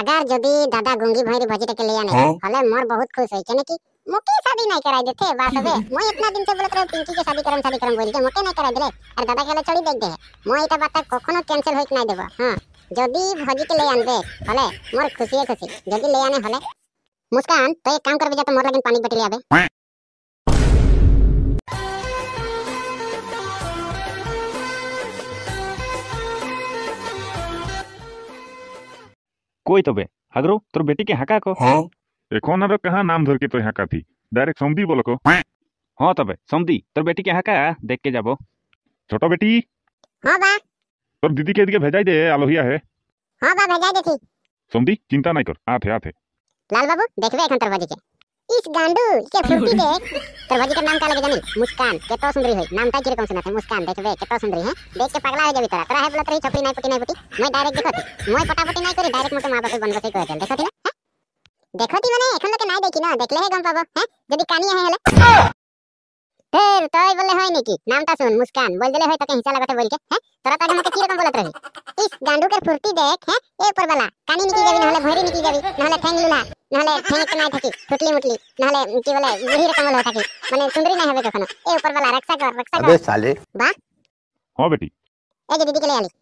अगर जदी दादा गुंगी भैरी भजीटा के ले आने हले मोर बहुत खुश होई केने की मोके शादी नहीं कराई देथे बात बे मोय इतना दिन से बोलत रहे पिंकी के शादी करम बोल के मोके नहीं कराई देले और दादा के ले चली देख दे मोय इटा बात कखनो कैंसिल होई नहीं देबो। हां जदी भजी के ले आनबे हले मोर खुशी जदी ले आने हले मुस्कान तो एक काम करबे जा तो मोर लगन पानी बटली आबे। कोई तबे हागरो तोर बेटी के हाका को हाँ এখন আর कहाँ नाम धर के तो यहाँ थी डायरेक्ट समझी बोलो को। हाँ तबे समझी तोर बेटी के हाका देख के जाबो। छोटा बेटी हां बा तोर दीदी के दिके भेजाई दे आलोहिया है। हां बा भेजाई देथी समझी चिंता नहीं कर आथे लाल बाबू देखबे एखन तोर भजी के इस गांडू के फुर्ती देख तोर भजी के नाम का लगे जानी मुस्कान केतो सुंदरी होई नाम ता किरकम सुनत है मुस्कान देखबे केतो सुंदरी है देख के पगला हो जाबी तोरा है बोलत रही छपरी नहीं पुटी मैं डायरेक्ट देखती मैं पटापटी नहीं करी डायरेक्ट मोटे मां बाप बनबे से कह देखती ना देखती माने एखन लगे नहीं देखी ना देखले है गम पाबो हैं जदी कानी है हले फिर तोय बोले होय नेकी नामटा सुन मुस्कान बोल देले होय त के हिस्सा लगत बोल के हैं तोरा तागे मके की रकम बोलत रही इस गांडू के फुर्ती देख हैं ए ऊपर वाला कानी निकी जाबी नहले भैरी निकी जाबी नहले ठेंग लुला नहले ठेंग के नहीं थकी टुटली मुटली नहले की बोले यही रकम बोल थकी माने सुंदरी नहीं होबे कखनो ए ऊपर वाला रक्षा कर अबे साले बा हाँ बेटी ए जे दीदी के ले आली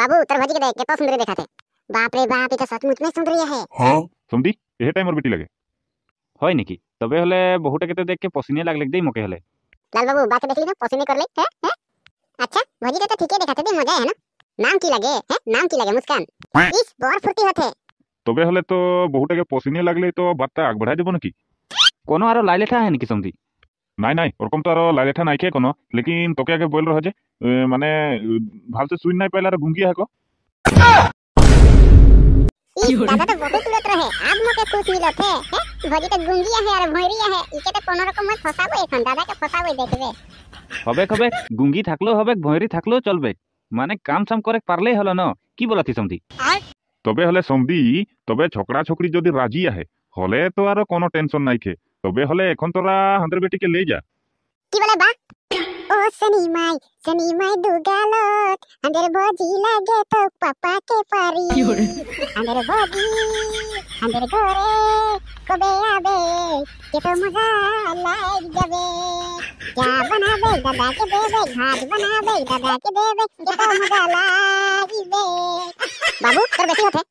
बाबू तोर भजी के देख केतो सुंदरी देखाते बाप रे बाप ई तो सचमुच में सुंदरी है। हाँ समझी यही टाइम और बेटी लगे হয় নেকি তবে হলে বহুটা কেতে দেখ के पसीने लागले देई मोके हले। लाल बाबू बात देख ली ना पसीने कर ले हैं अच्छा भजी के तो ठीक है दिखाते दे मजा है ना नाम की लगे हैं नाम की लगे मुस्कान इस बर फुर्ती होते तबे हले तो बहुटा के पसीने लागले तो बातटा आग बढ़ाई देबो नाकि कोनो आरो लाइलेठा है नेकी समझी নাই ওরকম তো আর লাইলেঠা নাই কে কোনো लेकिन তোকে আগে বল রহ যে মানে ভালসে সুই নাই পাইলা আর গুঙ্গি হাকো इस दादा तो बहुत उड़त रहे आज मोके खुश मिलत है हैं भजी तो गुंगिया है और भैरिया है इके तो कोनो रकम मत फसाबो एखन दादा के फसाबो देखबे হবে হবে গুঙ্গি থাকলো হবে ভয়রি থাকলো চলবে মানে কাম সাম করে পারলেই হলো না কি বলতি সমধি তবে হলে সমধি তবে ছকড়া ছকড়ি যদি রাজি আহে হলে তো আর কোনো টেনশন নাই খে তবে হলে এখন তোরা হাঁদের বেটিকে ले যা की बोले बा ओ सनी माई दुगालोत अंदर भजी लगे तो पापा के पारी अंदर भजी अंदर घरे कबे आबे के तो मजा लाग जाबे क्या बनाबे दादा के देबे घाट बनाबे दादा के देबे के तो मजा लागिबे बाबू तोर बेसी होथे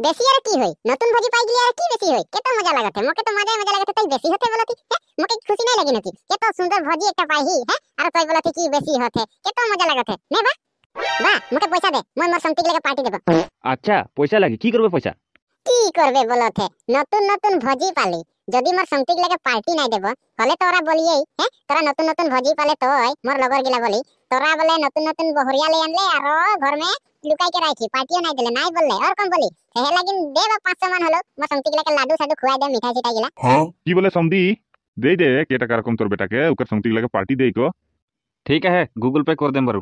बेसी यार की होई नतुन भजी पाई गेली यार की बेसी होई के तो मजा लागत है मोके तो मजा लागत है तई बेसी होथे बोलती है मोके खुशी नहीं लगी नती के तो सुंदर भजी एकटा पाई ही है और तई बोलती की बेसी होथे के तो मजा लागत है ने बा मोके पैसा दे मैं मोर संती लेके पार्टी देबो। अच्छा पैसा लागी की करबे पैसा की करबे बोलत है नतुन भजी पाली जदी मोर संती लेके पार्टी नहीं देबो हले तोरा बोलिए है तोरा नतुन भजी पाले तोय मोर लगर गिला बोली तोरा बोले नतुन बहरिया ले आनले और घर में लुकाई के राखी पार्टियो नहीं देले नहीं बोलले और कौन बोली हे लेकिन देबो 500 मान हलो मोर संती लेके लाडू साडू खुआ दे मिठाई चिठाई गिला हाँ কি বলে সমধি দে কে টাকা রকম তোর বেটাকে ওকে সংতি লাগে পার্টি দেই কো ठीक है गूगल पे कर देम बारू।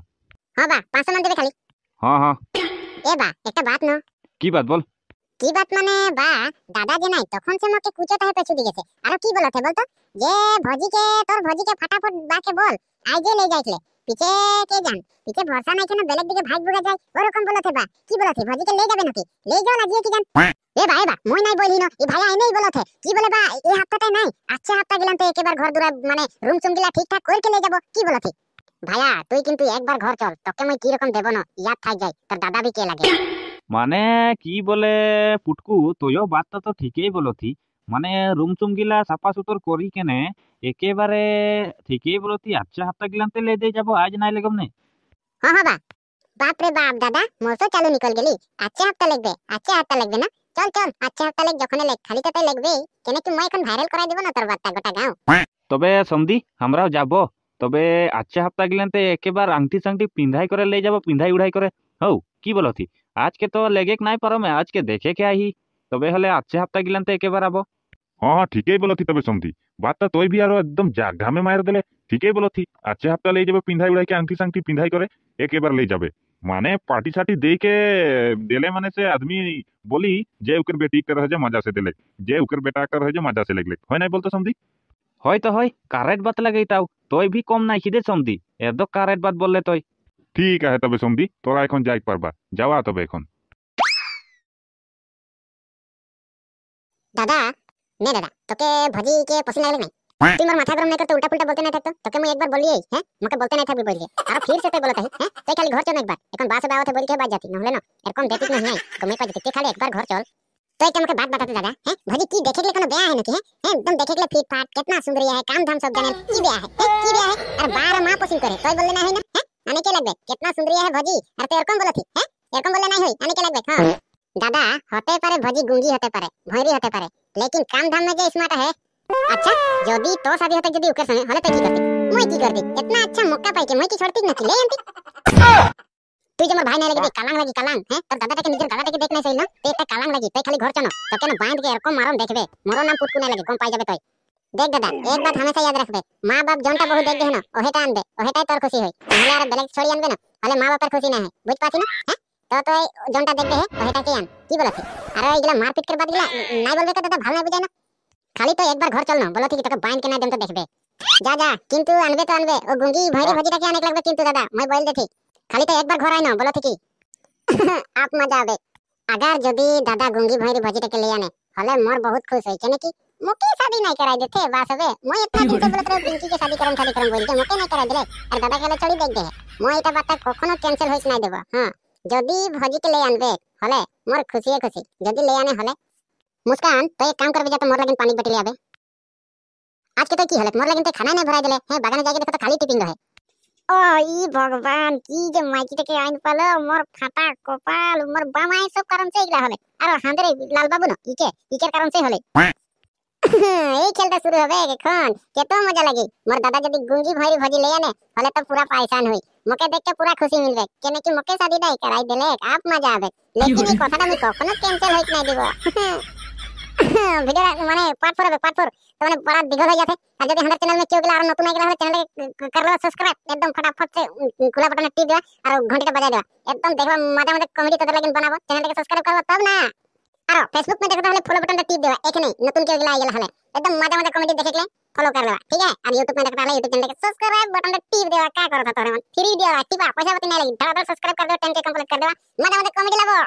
हां बा 500 मान देबे खाली हाँ हाँ ए बा एकटा बात न की बात बोल की बात माने बा दादा जे नहीं तखन से मोके कुचत है पेछु दिगेছে আর কি বলत है बोल तो जे भजी के फटाफट बाके बोल आज जे ले जाइले पीछे के जान पीछे भरोसा नहीं के ना बेलेग दिके भाग बुगा जाए और कौन बोलत है बा की बोलत है भजी के ले जाबे नती ले जाओ ना जी की जान ए बा मोय नहीं बोली न ई भाई आई नहीं बोलत है की बोले बा ए हफ्ता नहीं अच्छा हफ्ता गेलन तो एक बार घर दूरा माने रूम चुम गिला ठीक ठाक करके ले जाबो की बोलत है भाया তুই কিন্তু একবার ঘর চল তোকে মই কি রকম দেব না ইয়াদ থাক যায় তোর দাদা भी के লাগে মানে কি বলে পুটকু তোয়ও বাতটা তো ঠিকই বলতি মানে রুম চুম গিলা সাফা সুতর করি কেনে একেবারে ঠিকই বলতি আচ্ছা হাফতা গিলাতে লে দিয়ে যাব আজ নাই লাগম নে हां हां बा बाप रे बाप दादा मोर तो चालू निकल गेली अच्छा हफ्ता लगबे ना चल चल अच्छा हफ्ता लग जखने लग खाली तो लगबे केने कि मैं এখন ভাইরাল করাই দেব না তোর বাতটা গোটা গাঁও তবে সমধি আমরাও যাব তবে আচ্ছা হাফতা গিলাতে একেবার আংটি সাংটি পিন্ধাই করে লে যাব পিন্ধাই উড়াই করে হও কি বলতি আজকে তো লেগে নাই পারো মে আজকে দেখে কে আহি তবে হলে আচ্ছা হাফতা গিলাতে একেবার আবো। हाँ हाँ ठीकई बोलती तबे समझी बातटा तोय भी आरो एकदम जागधा में मार देले ठीकई बोलती अच्छे हफ्ता ले जाबे पिंधाई उड़ाई के आंटी सांटी पिंधाई करे एक बार ले जाबे माने पार्टी साटी दे के देले माने से आदमी बोली जे उकर बेटी कर रहे जे मजा से देले जे उकर बेटा कर रहे जे मजा से लगले होय नहीं बोलतो समझी হয়তো হয় কারেক্ট বাত লাগাইতাও তোই ভি কম নাই খিদে সমধি এদ কারেক্ট বাত বললে তোই ठीक है तबे समझी तोरा এখন যাই পারবা যাওয়া তবে এখন দাদা নে দাদা তোকে ভজি কে পছন্দ লাগে নাই তুই মোর মাথা গরম নাই করতে উল্টা পুল্টা বলতে নাই থাকতো তোকে মই একবার বলি হ্যাঁ মোকে বলতে নাই থাকবি বলি আর ফির से তুই বলতা হ্যাঁ তুই খালি ঘর চল একবার এখন বাসে বাওতে বলি কে বাজ जाती নহলে না এরকম বেটিক নাই তো মই পাই যেতে খালি একবার ঘর চল तो एक हमके बात बताते दादा हैं भजी की देखे के लिए कोनो ब्याह है नकी हैं एकदम देखे के लिए फिट फाट कितना सुंदर है काम धाम सब जाने की ब्याह है की ब्याह है अरे 12 माह पसंद करे तोय बोलले ना है ना हैं आने के लगबे कितना सुंदर है भजी अरे तो एरकम बोलथी हैं एरकम बोलले नहीं होई आने के लगबे हां दादा होते पारे भजी गुंगी होते पारे भैरी होते पारे लेकिन काम धाम में जे स्मार्ट है अच्छा जदी तो शादी होते जदी ओकर संगे हले तो की करती मैं की करती इतना अच्छा मौका पाई के मैं की छोड़ती न ले आंती তুই যে আমার ভাই নাই লাগি কালাং লাগি কালাং হ্যাঁ তোর দাদাটাকে নিজের দাদাটাকে দেখ নাই সইল তুই একটা কালাং লাগি তুই খালি ঘর চনো তোকে না বাঁধ কে এরকম মারন দেখবে মোর নাম পুটকু নাই লাগে কম পাই যাবে তুই দেখ দাদা এক বাত हमेशा याद रखबे मां बाप जोनटा बहु देख देहनो ओहेटा आनबे ओहेटाই তোর খুশি হই নাহলে আর বেলেগ ছড়ি আনবে না হলে মা বাপের খুশি না হয় বুঝ পাছি না হ্যাঁ তো তুই जोनटा দেখবে হে ওহেটাকে আন কি বলছিস আরে এইগুলা মারপিট করে বাদ গিলা নাই বলবে তো দাদা ভালো না বুঝাই না খালি তো একবার ঘর চল না বলতি কি তোকে বাইন के না দেন তো দেখবে যা যা কিন্তু আনবে তো আনবে ও গুঙ্গি ভাইরি ভজিটাকে আনেক লাগবে কিন্তু দাদা মই বল দেছি খালি তো একবার ঘর আই না বলতি কি आप मजा आवे अगर जदी दादा गुंगी भैरी भजीटाके ले आने हले मोर बहुत खुश होई केने की मोके शादी नहीं कराई देथे बास हबे मोय इतना दिन से बोलत रहे पिंकी के शादी करम बोल के मोके नहीं कराई दिले और दादा के ले चली देख दे मोय एटा बात कखनो कैंसिल होइस नहीं देबो हां जदी भजी के ले आनबे हले मोर खुशी जदी ले आने हले मुस्कान तो एक काम करबे जा तो मोर लगिन पानी बटली आबे आज के तो की हले मोर लगिन तो खाना नहीं भराई दिले है बागाने जाके देखो तो खाली टिफिन रहे ओ ई भगवान की जे माइकीटाके आइन पालो मोर फाटा कपाल मोर बामाई सब कारण से इगला हले আর হাঁদরে লাল বাবু না ইকের কারণ সে হলে এই খেলটা শুরু হবে এখন কত মজা লাগে মোর দাদা যদি গুঙ্গি ভৈরি ভজি ले आने হলে তো পুরা পাইসান হই মোকে দেখতে পুরা খুশি মিলবে কেন কি মোকে শাদি দাই করাই দিলে আপ মজা হবে লেকিন এই কথাটা আমি কখনো ক্যান্সেল হইত নাই দেব ভিডিও মানে পার্ট 4 হবে পার্ট 4 तो মানে বড় দিগল হয়ে যাবে আর যদি আমাদের চ্যানেল में কেউ গেলে আর নতুন আইগলা হলে চ্যানেলটাকে कर लो सब्सक्राइब एकदम फटाफट से खुला बटन टिप देवा और घंटीটা বাজায় দেওয়া एकदम देखो मजा मजा कमेडी তোদের লাগি বানাবো চ্যানেলটাকে সাবস্ক্রাইব করব তব না আর फेसबुक में देखो তাহলে ফলো বাটনটা টিপ দেওয়া এখানে নতুন কেউ গেলে আইগলা হলে एकदम मजा मजा कमेडी देखे के फॉलो कर लेवा ठीक है और YouTube में देखो তাহলে YouTube चैनल के सब्सक्राइब बटन टिप देवा का करो था तोरे मन फ्री देवा टिपा पैसा बती नहीं लगी धड़ाधड़ सब्सक्राइब कर दो 10 के कंप्लीट कर देवा मजा मजा कमेडी लगो